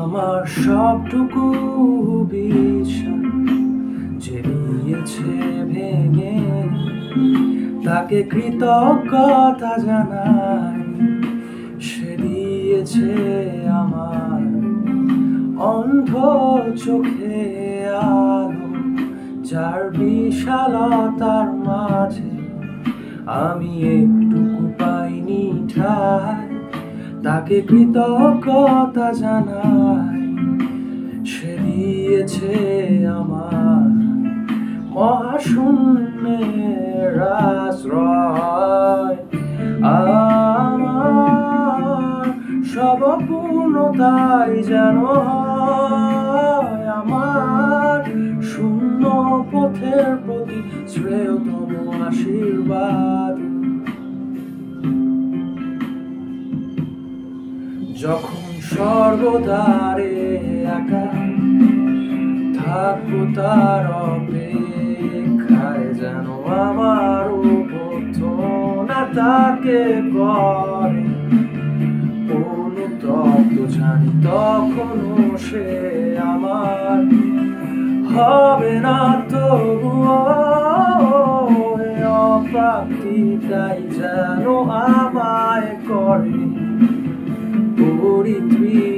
আমার সবটুকু বিশ্বাস যে দিয়েছে ভেঙে, তাকে কৃতজ্ঞতা জানাই। সে দিয়েছে আমার অন্ধ চোখে আলো, যার বিশালতার মাঝে আমি একটুকু পাইনি ঠাই। তাকে কৃতজ্ঞতা জানাই। সে দিয়েছে আমার মহাশূন্যের আশ্রয়। আমার সব পূর্ণতাই যেন হয় আমার শূন্য পথের প্রতি শ্রেয়তম আশীর্বাদ। যখন সর্বদারে একা থাকবো তার অপেক্ষায়, যেন আমার অভ্যর্থনা তাকে করে অনুতপ্ত, জানি তখনও সে আমার হবে না তবুও অপ্রাপ্তিটাই যেন আমায় করে পরিতৃপ্ত।